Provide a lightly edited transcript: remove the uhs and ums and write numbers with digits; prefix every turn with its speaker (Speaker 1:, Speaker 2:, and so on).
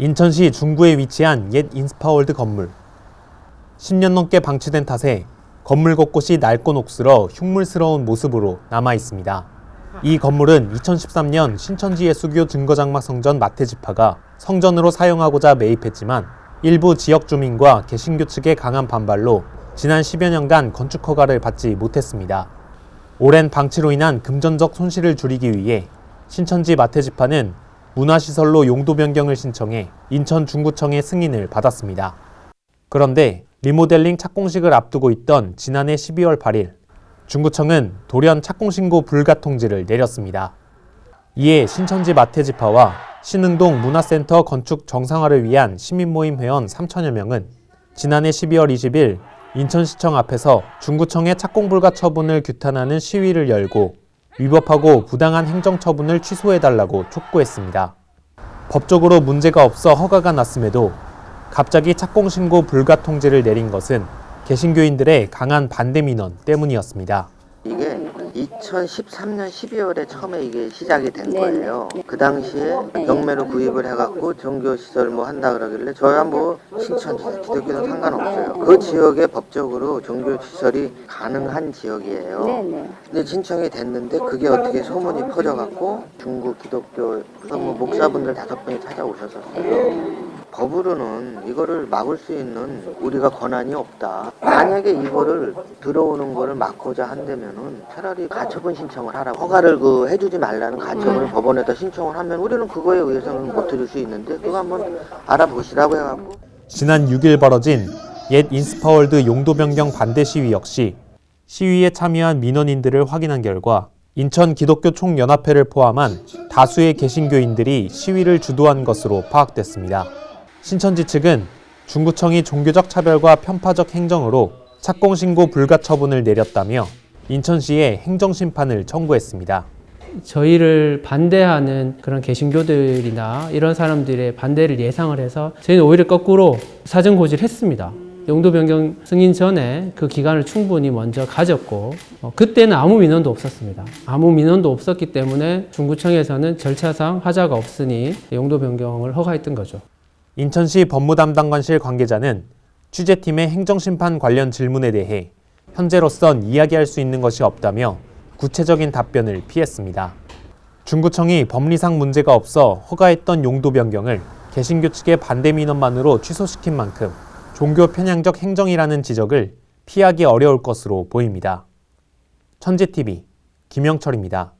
Speaker 1: 인천시 중구에 위치한 옛 인스파월드 건물. 10년 넘게 방치된 탓에 건물 곳곳이 낡고 녹슬어 흉물스러운 모습으로 남아 있습니다. 이 건물은 2013년 신천지 예수교 증거장막 성전 마태지파가 성전으로 사용하고자 매입했지만 일부 지역 주민과 개신교 측의 강한 반발로 지난 10여 년간 건축 허가를 받지 못했습니다. 오랜 방치로 인한 금전적 손실을 줄이기 위해 신천지 마태지파는 문화시설로 용도 변경을 신청해 인천 중구청의 승인을 받았습니다. 그런데 리모델링 착공식을 앞두고 있던 지난해 12월 8일 중구청은 돌연 착공신고 불가 통지를 내렸습니다. 이에 신천지 마태지파와 신흥동 문화센터 건축 정상화를 위한 시민모임 회원 3천여 명은 지난해 12월 20일 인천시청 앞에서 중구청의 착공불가 처분을 규탄하는 시위를 열고 위법하고 부당한 행정처분을 취소해달라고 촉구했습니다. 법적으로 문제가 없어 허가가 났음에도 갑자기 착공신고 불가 통지를 내린 것은 개신교인들의 강한 반대 민원 때문이었습니다.
Speaker 2: 이게 2013년 12월에 처음에 이게 시작이 된 거예요. 그 당시에 경매로 구입을 해갖고 종교시설 뭐 한다 그러길래 저야 뭐 신천지 기독교는 상관없어요. 그 지역에 법적으로 종교시설이 가능한 지역이에요. 근데 신청이 됐는데 그게 어떻게 소문이 퍼져갖고 중국 기독교 뭐 목사분들 5분이 찾아오셨었어요. 법으로는 이거를 막을 수 있는 우리가 권한이 없다. 만약에 이거를 들어오는 거를 막고자 한다면은 차라리 가처분 신청을 하라고. 허가를 해주지 말라는 가처분을 법원에다 신청을 하면 우리는 그거에 의해서는 못 드릴 수 있는데 그거 한번 알아보시라고 해갖고.
Speaker 1: 지난 6일 벌어진 옛 인스파월드 용도 변경 반대 시위 역시 시위에 참여한 민원인들을 확인한 결과 인천 기독교 총연합회를 포함한 다수의 개신교인들이 시위를 주도한 것으로 파악됐습니다. 신천지 측은 중구청이 종교적 차별과 편파적 행정으로 착공신고 불가 처분을 내렸다며 인천시에 행정심판을 청구했습니다.
Speaker 3: 저희를 반대하는 그런 개신교들이나 이런 사람들의 반대를 예상을 해서 저희는 오히려 거꾸로 사전고지를 했습니다. 용도 변경 승인 전에 그 기간을 충분히 먼저 가졌고 그때는 아무 민원도 없었습니다. 아무 민원도 없었기 때문에 중구청에서는 절차상 하자가 없으니 용도 변경을 허가했던 거죠.
Speaker 1: 인천시 법무담당관실 관계자는 취재팀의 행정심판 관련 질문에 대해 현재로선 이야기할 수 있는 것이 없다며 구체적인 답변을 피했습니다. 중구청이 법리상 문제가 없어 허가했던 용도 변경을 개신교 측의 반대 민원만으로 취소시킨 만큼 종교 편향적 행정이라는 지적을 피하기 어려울 것으로 보입니다. 천재TV 김영철입니다.